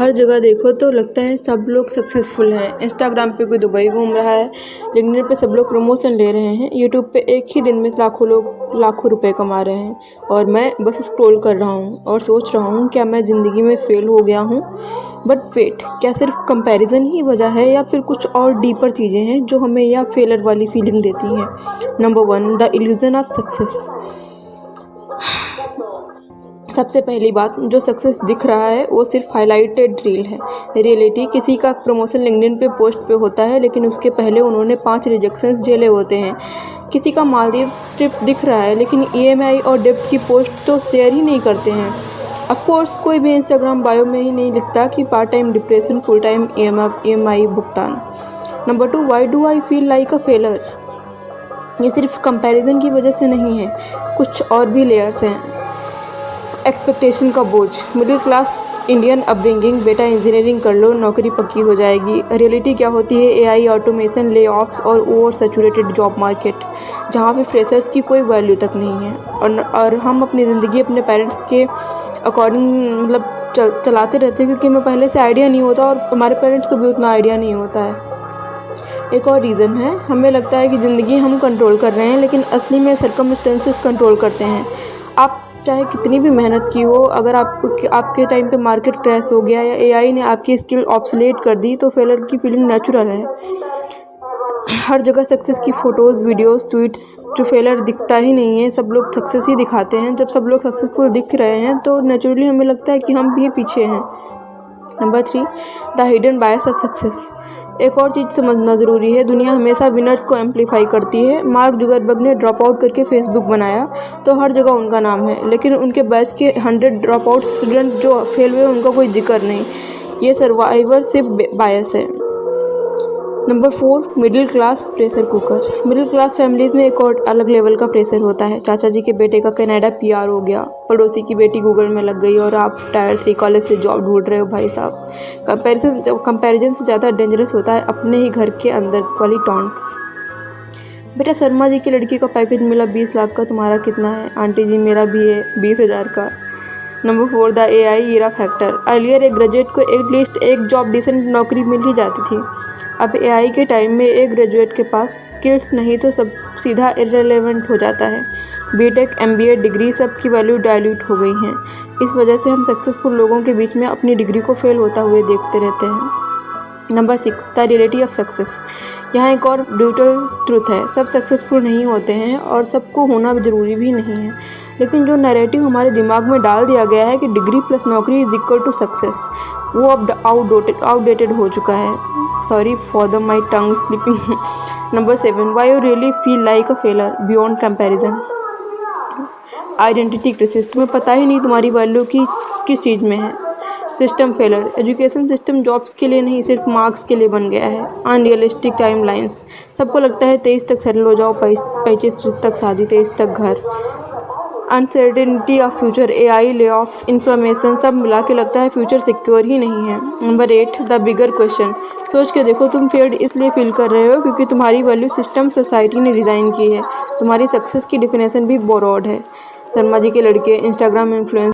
हर जगह देखो तो लगता है सब लोग सक्सेसफुल हैं। इंस्टाग्राम पे कोई दुबई घूम रहा है, लिंक्डइन पे सब लोग प्रमोशन ले रहे हैं, यूट्यूब पे एक ही दिन में लाखों लोग लाखों रुपए कमा रहे हैं और मैं बस स्क्रॉल कर रहा हूँ और सोच रहा हूँ क्या मैं ज़िंदगी में फेल हो गया हूँ। बट वेट, क्या सिर्फ कंपैरिजन ही वजह है या फिर कुछ और डीपर चीज़ें हैं जो हमें यह फेलर वाली फीलिंग देती हैं। Number 1, the illusion of success. सबसे पहली बात, जो सक्सेस दिख रहा है वो सिर्फ हाईलाइटेड रील है। रियलिटी, किसी का प्रमोशन लिंक्डइन पे पोस्ट पे होता है लेकिन उसके पहले उन्होंने 5 रिजेक्शंस झेले होते हैं। किसी का मालदीव ट्रिप दिख रहा है लेकिन ईएमआई और डेब्ट की पोस्ट तो शेयर ही नहीं करते हैं। ऑफ कोर्स कोई भी इंस्टाग्राम बायो में ही नहीं लिखता कि part time depression, full time EMI भुगतान। Number 2, why do I feel like a failure. ये सिर्फ कंपैरिजन की वजह से नहीं है, कुछ और भी लेयर्स हैं। एक्सपेक्टेशन का बोझ, मिडिल क्लास इंडियन अपब्रिंगिंग, बेटा इंजीनियरिंग कर लो नौकरी पक्की हो जाएगी। रियलिटी क्या होती है? एआई, ऑटोमेशन, ले ऑफ्स और ओवर सैचुरेटेड जॉब मार्केट जहाँ पे फ्रेशर्स की कोई वैल्यू तक नहीं है। और हम अपनी ज़िंदगी अपने पेरेंट्स के अकॉर्डिंग चलाते रहते हैं क्योंकि हमें पहले से आइडिया नहीं होता और हमारे पेरेंट्स को भी उतना आइडिया नहीं होता है। एक और रीज़न है, हमें लगता है कि ज़िंदगी हम कंट्रोल कर रहे हैं लेकिन असली में सर्कमस्टेंसेस कंट्रोल करते हैं। आप चाहे कितनी भी मेहनत की हो, अगर आपके टाइम पे मार्केट क्रैश हो गया या एआई ने आपकी स्किल ऑब्सोलेट कर दी तो फेलर की फीलिंग नेचुरल है। हर जगह सक्सेस की फ़ोटोज़, वीडियोस, ट्वीट्स, जो फेलर दिखता ही नहीं है। सब लोग सक्सेस ही दिखाते हैं। जब सब लोग सक्सेसफुल दिख रहे हैं तो नेचुरली हमें लगता है कि हम भी पीछे हैं। Number 3, the hidden bias of success. एक और चीज़ समझना ज़रूरी है, दुनिया हमेशा विनर्स को एम्पलीफाई करती है। मार्क जुकरबर्ग ने ड्रॉप आउट करके फेसबुक बनाया तो हर जगह उनका नाम है, लेकिन उनके बैच के 100 ड्रॉप आउट स्टूडेंट जो फेल हुए उनका कोई जिक्र नहीं। ये सर्वाइवरशिप बायस है। Number 4, middle class pressure cooker. Middle class families में एक और अलग लेवल का प्रेशर होता है। चाचा जी के बेटे का कनाडा पीआर हो गया, पड़ोसी की बेटी गूगल में लग गई और आप टायर 3 कॉलेज से जॉब ढूंढ रहे हो। भाई साहब, कंपैरिजन से ज़्यादा डेंजरस होता है अपने ही घर के अंदर वाली टॉन्ट्स। बेटा, शर्मा जी की लड़की का पैकेज मिला 20 लाख का, तुम्हारा कितना है? आंटी जी, मेरा भी है 20,000 का। Number 4, the AI era factor. Earlier एक ग्रेजुएट को एटलीस्ट एक जॉब डिसेंट नौकरी मिल ही जाती थी। अब एआई के टाइम में एक ग्रेजुएट के पास स्किल्स नहीं तो सब सीधा इररिलेवेंट हो जाता है। बीटेक, एमबीए डिग्री, सब की वैल्यू डाइल्यूट हो गई हैं। इस वजह से हम सक्सेसफुल लोगों के बीच में अपनी डिग्री को फेल होता हुए देखते रहते हैं। Number 6, the reality of success. यहाँ एक और ब्रूटल ट्रूथ है, सब सक्सेसफुल नहीं होते हैं और सबको होना ज़रूरी भी नहीं है। लेकिन जो नैरेटिव हमारे दिमाग में डाल दिया गया है कि डिग्री प्लस नौकरी इज इक्वल टू सक्सेस, वो अब आउटडेटेड हो चुका है। Sorry for the my tongue slipping. Number 7, why you really feel like a failure beyond comparison. Identity crisis, तुम्हें पता ही नहीं तुम्हारी वैल्यू की किस चीज़ में है। System failure, education system jobs के लिए नहीं सिर्फ मार्क्स के लिए बन गया है। अनरियलिस्टिक टाइमलाइंस, सबको लगता है 23 तक सेटल हो जाओ, 25 तक शादी, 23 तक घर। अनसर्टेनिटी ऑफ फ्यूचर, एआई, ले ऑफ्स, इन्फ्लेमेशन, सब मिला के लगता है फ्यूचर सिक्योर ही नहीं है। Number 8, the bigger question. सोच के देखो, तुम फेल्ड इसलिए फील कर रहे हो क्योंकि तुम्हारी वैल्यू सिस्टम सोसाइटी ने डिज़ाइन की है। तुम्हारी सक्सेस की डिफिनेशन भी बोरोड है। शर्मा जी के लड़के, इंस्टाग्राम इन्फ्लुएंसर